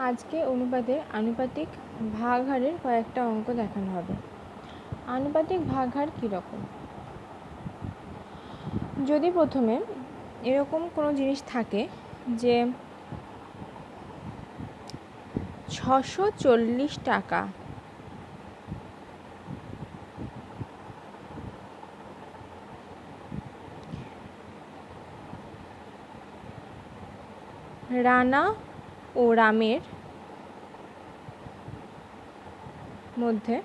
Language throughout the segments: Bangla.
আজকে অনুপাতের আনুপাতিক ভাগহারের কয়েকটা অঙ্ক দেখানো হবে। আনুপাতিক ভাগহার কীরকম? যদি প্রথমে এরকম কোনো জিনিস থাকে যে 640 টাকা রানা ও রামের মধ্যে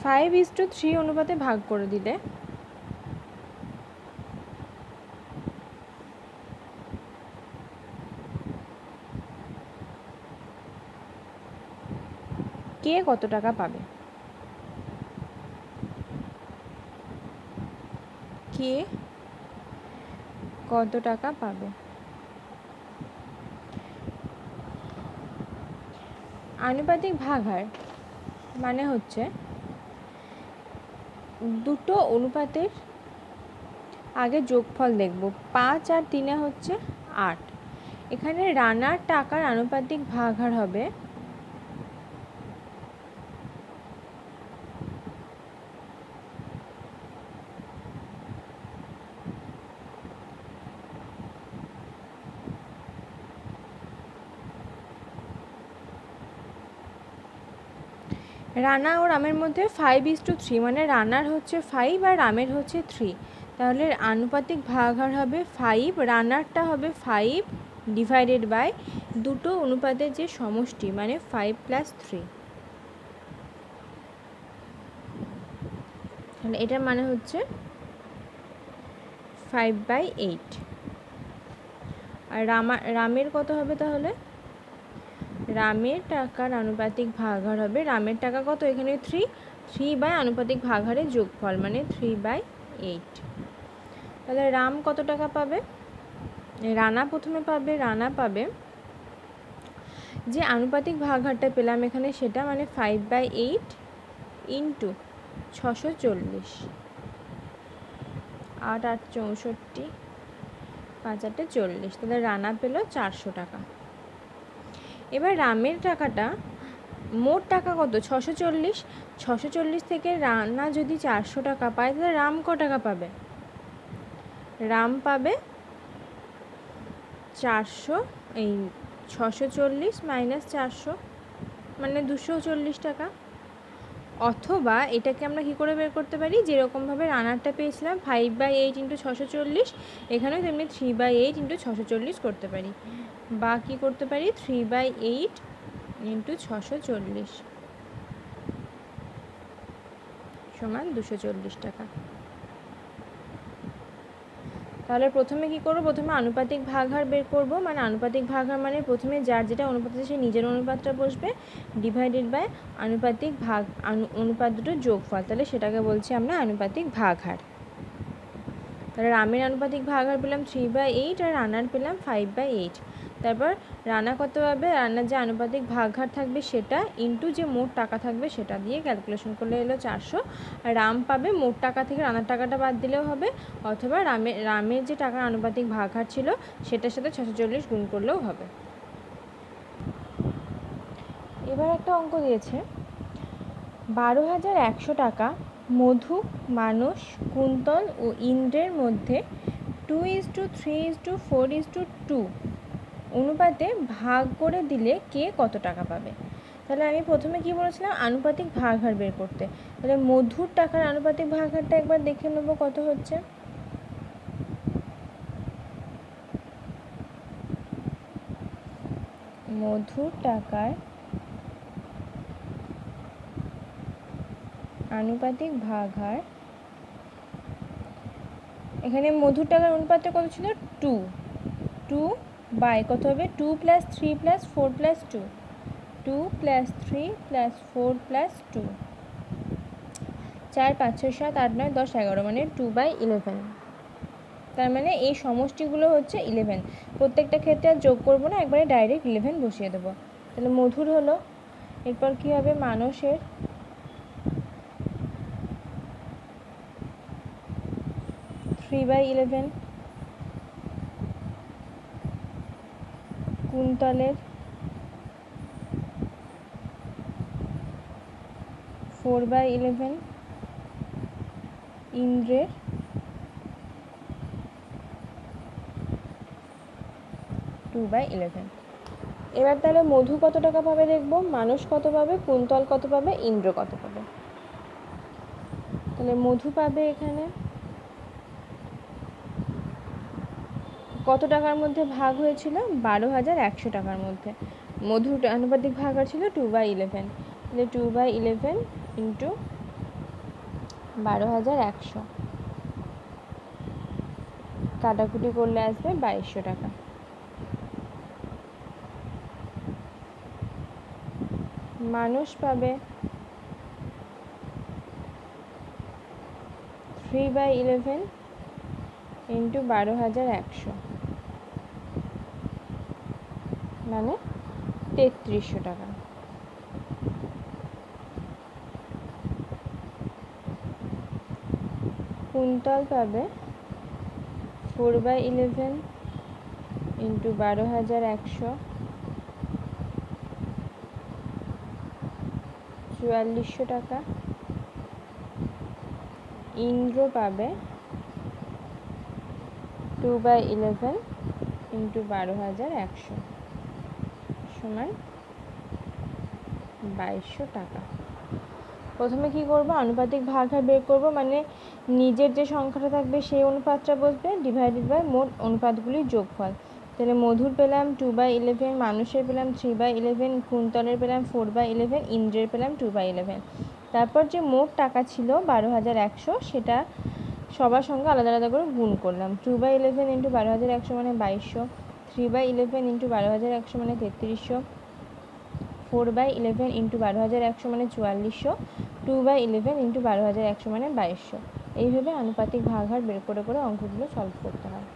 5:3 অনুপাতে ভাগ করে দিলে কে কত টাকা পাবে? কে কত টাকা পাবে? আনুপাতিক ভাগহার মানে হচ্ছে দুটো অনুপাতের আগে যোগফল দেখব। 5 আর 3 হচ্ছে 8। এখানে রানার টাকার আনুপাতিক ভাগহার হবে রানা ও রামের মধ্যে 5:3, মানে রানার হচ্ছে 5 আর রামের হচ্ছে 3। তাহলে আনুপাতিক ভাগহার হবে 5, রানারটা হবে 5 ডিভাইডেড বাই দুটো অনুপাতের যে সমষ্টি, মানে 5 + 3। তাহলে এটার মানে হচ্ছে 5/8। আর রামের কত হবে? তাহলে রামের টাকার আনুপাতিক ভাগহার হবে, রামের টাকা কত? এখানে 3 বাই আনুপাতিক ভাগহারের যোগফল, মানে 3/8। তাহলে রাম কত টাকা পাবে? রানা প্রথমে পাবে, রানা পাবে যে আনুপাতিক ভাগহারটা পেলাম এখানে সেটা, মানে 5/8 ইন্টু 640, 8 8 64, 5 8 40। তাহলে রানা পেল 400 টাকা। এবার রামের টাকাটা, মোট টাকা কত? 640। 640 থেকে রানা যদি 400 টাকা পায়, তাহলে রাম ক টাকা পাবে? রাম পাবে 640 মাইনাস 400, মানে 240 টাকা। অথবা এটাকে আমরা কী করে বের করতে পারি? যেরকমভাবে রানারটা পেয়েছিলাম 5/8 ইন্টু 640, এখানেও তেমনি 3/8 ইন্টু 640 করতে পারি, বা কী করতে পারি? 3/8 ইন্টু 640 সমান 240 টাকা। তাহলে প্রথমে কি করব? প্রথমে আনুপাতিক ভাগহার বের করব। মানে আনুপাতিক ভাগহার মানে প্রথমে যার যেটা অনুপাত আছে সে নিজের অনুপাতটা বসবে, ডিভাইডেড বাই আনুপাতিক অনুপাত দুটোর যোগফল। তাহলে সেটাকে বলছি আমরা আনুপাতিক ভাগহার। তাহলে রামের আনুপাতিক ভাগহার পেলাম 3/8 আর রানার পেলাম 5/8। তারপর রানা কত পাবে? রানার যে আনুপাতিক ভাগহার থাকবে সেটা ইন্টু যে মোট টাকা থাকবে সেটা দিয়ে ক্যালকুলেশন করলে এলো 400। আর রাম পাবে মোট টাকা থেকে রানার টাকাটা বাদ দিলেও হবে, অথবা রামের যে টাকার আনুপাতিক ভাগহার ছিল সেটার সাথে 640 গুণ করলেও হবে। এবার একটা অঙ্ক দিয়েছে, 12,100 টাকা মধু, মানস, কুন্তল ও ইন্দ্রের মধ্যে 2:3:4:2 অনুপাতে ভাগ করে দিলে কে কত টাকা পাবে? তাহলে আমি প্রথমে কি বলেছিলাম? আনুপাতিক ভাগহার বের করতে। তাহলে মধুর টাকার আনুপাতিক ভাগহারটা একবার দেখে নেব কত হচ্ছে। মধুর টাকার আনুপাতিক ভাগহার, এখানে মধুর টাকার অনুপাতটা কত ছিল? 2 বাই কত হবে? 2 + 3 + 4 + 2, 2 + 3 + 4 + 2, 4 5 6 7 8 9 10 11, মানে 2/11। তার মানে এই সমষ্টিগুলো হচ্ছে 11। প্রত্যেকটা ক্ষেত্রে আর যোগ করবো না, একবারে ডাইরেক্ট 11 বসিয়ে দেবো। তাহলে মধুর হলো। এরপর কী হবে? মানসের, (3/11), কুন্তলের 4/11, ইন্দ্রের 2/11। এবার তাহলে মধু কত টাকা পাবে দেখব, মানুষ কত পাবে, কুন্তল কত পাবে, ইন্দ্র কত পাবে। তাহলে মধু পাবে এখানে কত টাকার মধ্যে ভাগ হয়েছিল, 12,100 টাকার মধ্যে। মধুর আনুপাতিক ভাগ ছিল 2/11, তাহলে 2/11 ইন্টু 12,100, কাটাকুটি করলে আসবে 2200 টাকা। মানুষ পাবে 3/11 ইন্টু 12,100, মানে 3300 টাকা। কুন্তল পাবে 4/11 ইন্টু 12,100, 4400 টাকা। ইন্দ্র পাবে 2/11 ইন্টু 12,100 সমান 2200 টাকা। প্রথমে কি করব, আনুপাতিক ভাগহার বের করব, মানে নিজের যে সংখ্যাটা থাকবে সেই অনুপাতটা বসবে, ডিভাইডেড বাই মোট অনুপাতগুলির যোগফল। তাহলে মধুর পেলাম 2/11, মানুষের পেলাম 3/11, কুন্তলের পেলাম 4/11, ইন্দ্রের পেলাম 2/11। তারপর যে মোট টাকা ছিল 12,100, সেটা সবার সঙ্গে আলাদা আলাদা করে গুণ করলাম। 2/11 ইন্টু 12,100 মানে 2200, 3/11 ইন্টু 12,100 মানে 3300, 4/11 ইন্টু 12,100 মানে 4400, 2/11 ইন্টু 12,100 মানে 2200। এইভাবে আনুপাতিক ভাগহার বের করে করে অঙ্কগুলো সলভ করতে হয়।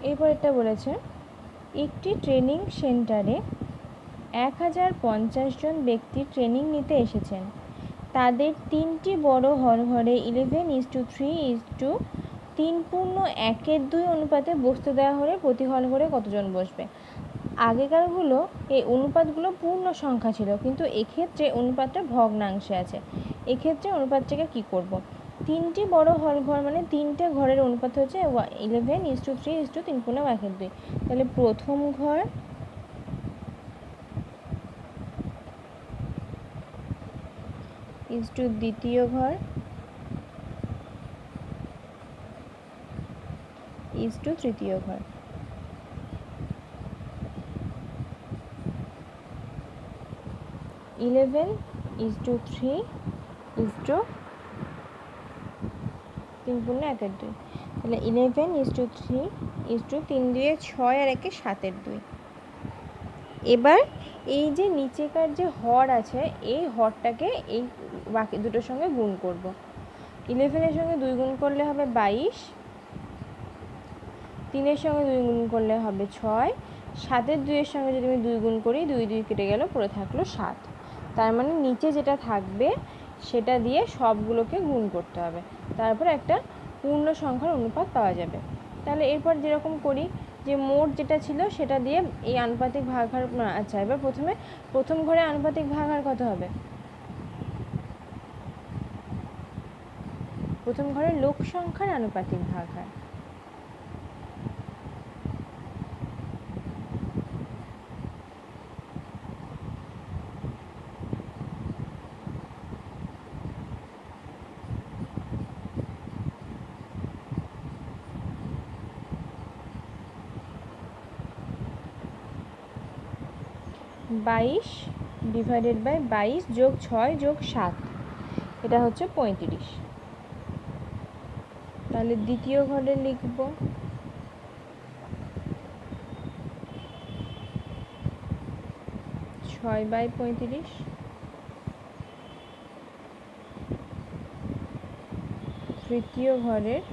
এরপর এটা বলেছে, একটি ট্রেনিং সেন্টারে 1050 জন ব্যক্তি ট্রেনিং নিতে এসেছেন। তাদের 3টি বড় হল ঘরে 11:3:3.1:2 অনুপাতে বসতে দেওয়া হলে প্রতি হল ঘরে কতজন বসবে। আগেকারগুলো এই অনুপাতগুলো পূর্ণ সংখ্যা ছিল, কিন্তু এক্ষেত্রে অনুপাতটা ভগ্নাংশে আছে। এক্ষেত্রে অনুপাতটাকে কি করব, 3টি বড় হল ঘর মানে 3টে ঘরের অনুপাত হচ্ছে 11:3:3.1:2। তাহলে প্রথম ঘর ইজ টু দ্বিতীয় ঘর ইজ টু তৃতীয় ঘর। 11:3:3.1:2। তাহলে 11:3:3 আর 1:7। এবার এই যে নিচেকার যে হর আছে, এই হরটাকে এই বাকি দুটোর সঙ্গে গুণ করব। 11-এর সঙ্গে 2 গুণ করলে হবে 22, 3-এর সঙ্গে 2 গুণ করলে হবে 6, 7-এর 2-এর সঙ্গে যদি আমি 2 গুণ করি, 2 2 কেটে গেল, পড়ে থাকলো 7। তার মানে নিচে যেটা থাকবে সেটা দিয়ে সবগুলোকে গুণ করতে হবে, তারপর একটা পূর্ণ সংখ্যার অনুপাত পাওয়া যাবে। তাহলে এরপর যেরকম করি, যে মোট যেটা ছিল সেটা দিয়ে এই আনুপাতিক ভাগহার, আচ্ছা এবার প্রথম ঘরে আনুপাতিক ভাগহার কত হবে, প্রথম ঘরের লোক সংখ্যার আনুপাতিক ভাগহার। বাইশ ডিভাইডেড বাই 22 যোগ 6 যোগ 7, এটা হচ্ছে 35। তাহলে দ্বিতীয় ঘরে লিখব 6/35, তৃতীয় ঘরের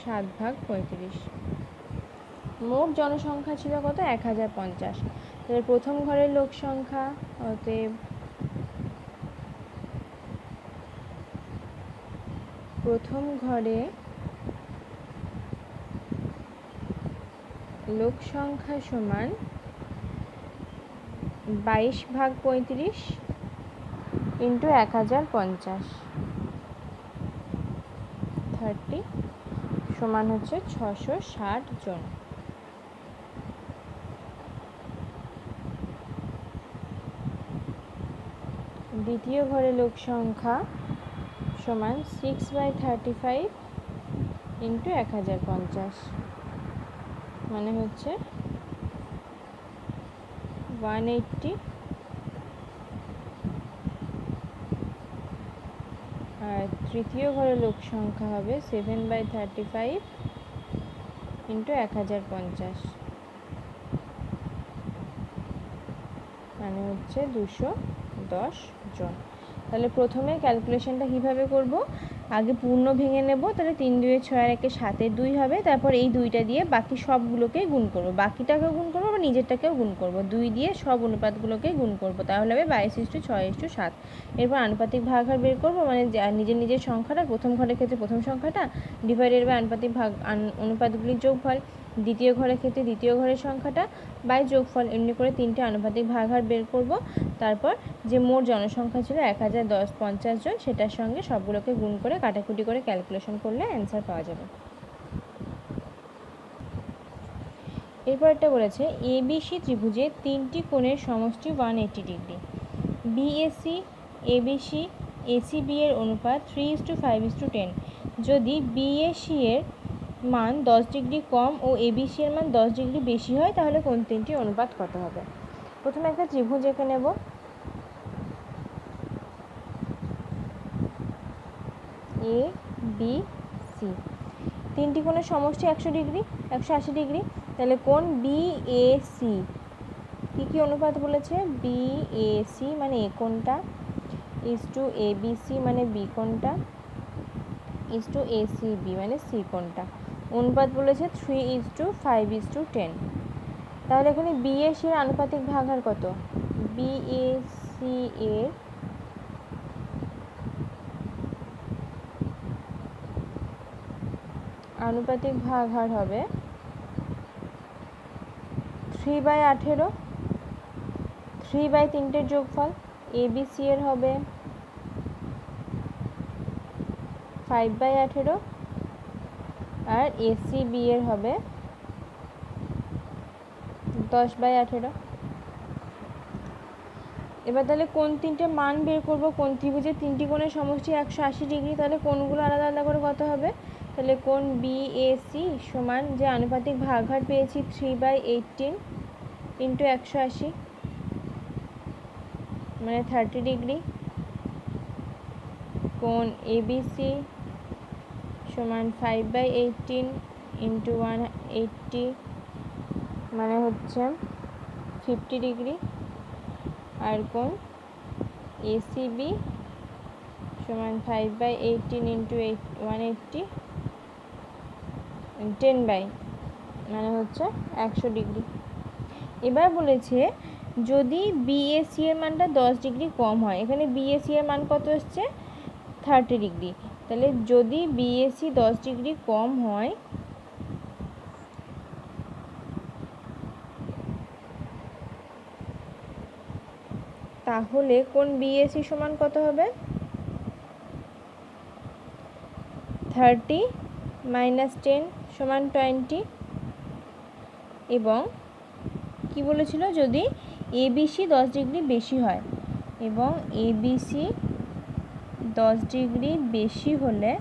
7/35। মোট জনসংখ্যা ছিল কত, 1050। তাহলে প্রথম ঘরের লোক সংখ্যা, অতএব প্রথম ঘরে লোক সংখ্যা সমান 22/35 ইন্টু 1050 30 সমান হচ্ছে 660 জন। দ্বিতীয় ঘরে লোক সংখ্যা সমান 6/35 ইন্টু 1050 মানে হচ্ছে 180। আর তৃতীয় ঘরে লোক সংখ্যা হবে 7/35 ইন্টু 1050 মানে হচ্ছে 210 জন। তাহলে প্রথমে ক্যালকুলেশনটা কীভাবে করব, আগে পূর্ণ ভেঙে নেব, তাহলে 3 2 6 আর 1 7 2 হবে। তারপর এই 2টা দিয়ে বাকি সবগুলোকেই গুণ করব, বাকিটাকেও গুণ করব বা নিজেরটাকেও গুণ করব, 2 দিয়ে সব অনুপাতগুলোকেই গুণ করব, তাহলে হবে 22:6:7। এরপর আনুপাতিক ভাগহার বের করব, মানে নিজের নিজের সংখ্যাটা, প্রথম ঘরের ক্ষেত্রে প্রথম সংখ্যাটা ডিভাইডেড বাই আনুপাতিক অনুপাতগুলির যোগফল, দ্বিতীয় ঘরের ক্ষেত্রে দ্বিতীয় ঘরের সংখ্যাটা বাই যোগফল, এমনি করে 3টে আনুপাতিক ভাগহার বের করব। তারপর যে মোট জনসংখ্যা ছিল 1050 জন, সেটার সঙ্গে সবগুলোকে গুণ করে কাটাকুটি করে ক্যালকুলেশন করলে অ্যান্সার পাওয়া যাবে। এরপর একটা বলেছে এবিসি ত্রিভুজে 3টি কোণের সমষ্টি 180 ডিগ্রি। বিএসি এবিসি এসিবি এর অনুপাত 3:5:10। যদি বিএসি এর মান 10 ডিগ্রি কম ও এবিসি এর মান 10 ডিগ্রি বেশি হয়, তাহলে কোন তিনটি অনুপাত কত হবে? প্রথমে একটা ত্রিভুজ এঁকে নেব। এ বি সি, তিনটি কোণের সমষ্টি 100 ডিগ্রি 180 ডিগ্রি। তাহলে কোণ বিএসি কী কী অনুপাত বলেছে? বিএসি মানে এ কোণটা, ইজটু এবিসি মানে বি কোণটা, ইজটু এসিবি মানে সি কোণটা। অনুপাত বলেছে 3:5:10। তাহলে এখানে বিএসি এর আনুপাতিক ভাগহার কত? বিএসি এর আনুপাতিক ভাগহার হবে 3/18, 3/3টের যোগফল। এবিসি এর হবে 5/18 আর এসিবি এর হবে 10/18। এবার তাহলে কোন তিনটে মান বের করব? কোন ত্রিভুজের তিনটি কোণের সমষ্টি 180 ডিগ্রি, তাহলে কোণগুলো আলাদা আলাদা করে কত হবে? তাহলে কোণ বিএসি সমান যে আনুপাতিক ভাগহার পেয়েছি 3/18 ইন্টু 180 মানে 30 ডিগ্রি। কোণ এবিসি সমান 5/18 ইন্টু 180 মানে হচ্ছে 50 ডিগ্রি। আর কোণ এসিবি সমান 5/18 ইন্টু 180 10 মানে হচ্ছে 100 ডিগ্রি। এবার বলেছে যদি বিএসি এর মানটা 10 ডিগ্রি কম হয়, এখানে বিএসি এর মান কত এসছে? 30 ডিগ্রি। তাহলে যদি বিএসি 10 ডিগ্রি কম হয়, তাহলে কোণ বিএসি সমান কত হবে? 30 - 10 সমান 20। এবং কি বলেছিল? যদি এবিসি 10 ডিগ্রি বেশি হয়, এবং এবিসি 10 ডিগ্রি বেশি হলে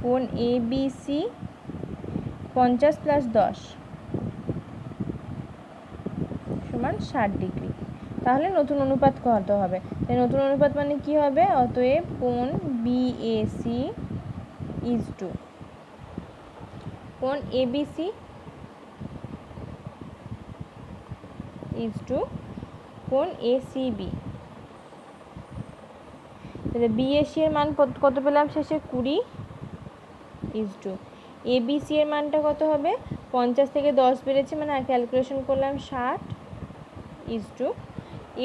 কোণ এবিসি 50 + 10 সমান 60 ডিগ্রি। তাহলে নতুন অনুপাত কত হবে? তাই নতুন অনুপাত মানে কি হবে? অতএব কোণ বিএসি ইজটু কোণ এবিসি ইজটু কোণ এসিবি। তাহলে বিএসি এর মান কত পেলাম শেষে? 20 ইজটু এবিসি এর মানটা কত হবে? 50 থেকে 10 বেড়েছে মানে ক্যালকুলেশন করলাম 60 ইজটু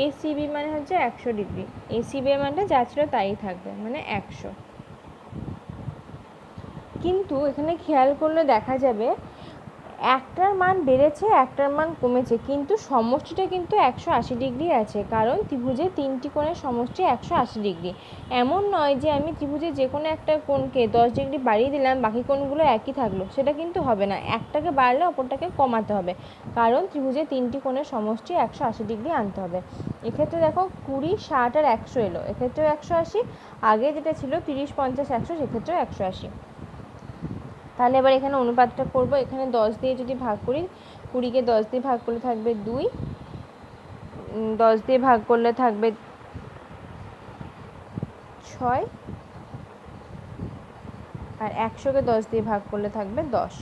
এসিবি মানে হচ্ছে 100 ডিগ্রি। এসিবি এর মানটা যা ছিল তাই থাকবে মানে 100। কিন্তু এখানে খেয়াল করলে দেখা যাবে একটার মান বেড়েছে, একটার মান কমেছে, কিন্তু সমষ্টিটা কিন্তু 180 ডিগ্রি আছে, কারণ ত্রিভুজের 3টি কোণের সমষ্টি 180 ডিগ্রি। এমন নয় যে আমি ত্রিভুজের যে কোনো একটা কোণকে 10 ডিগ্রি বাড়িয়ে দিলাম, বাকি কোণগুলো একই থাকলো, সেটা কিন্তু হবে না। একটাকে বাড়লে অপরটাকে কমাতে হবে, কারণ ত্রিভুজের 3টি কোণের সমষ্টি 180 ডিগ্রি আনতে হবে। এক্ষেত্রে দেখো 20, 60 আর 100 এলো, এক্ষেত্রেও 180, আগে যেটা ছিল 30, 50, 100, সেক্ষেত্রেও 180। তাহলে এবার এখানে অনুপাতটা করব। এখানে 10 দিয়ে যদি ভাগ করি, 20কে 10 দিয়ে ভাগ করলে থাকবে 2, 10 দিয়ে ভাগ করলে থাকবে 6, আর 100কে 10 দিয়ে ভাগ করলে থাকবে 10।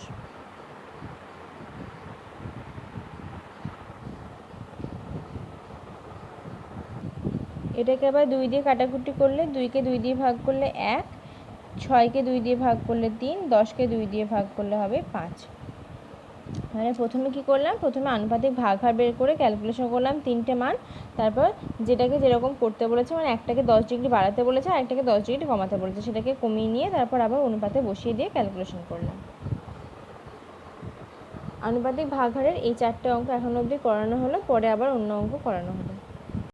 এটাকে আবার 2 দিয়ে কাটাকুটি করলে, 2কে 2 দিয়ে ভাগ করলে 1, 6কে 2 দিয়ে ভাগ করলে 3, 10কে 2 দিয়ে ভাগ করলে হবে 5। মানে প্রথমে কি করলাম, প্রথমে আনুপাতিক ভাগহার বের করে ক্যালকুলেশন করলাম 3টে মান, তারপর যেটাকে যেরকম করতে বলেছে, মানে একটাকে 10 ডিগ্রি বাড়াতে বলেছে আর একটাকে 10 ডিগ্রি কমাতে বলেছে, সেটাকে কমিয়ে নিয়ে তারপর আবার অনুপাতে বসিয়ে দিয়ে ক্যালকুলেশন করলাম। আনুপাতিক ভাগহারের এই 4টে অঙ্ক এখন অবধি করানো হলো, পরে আবার অন্য অঙ্ক করানো হলো।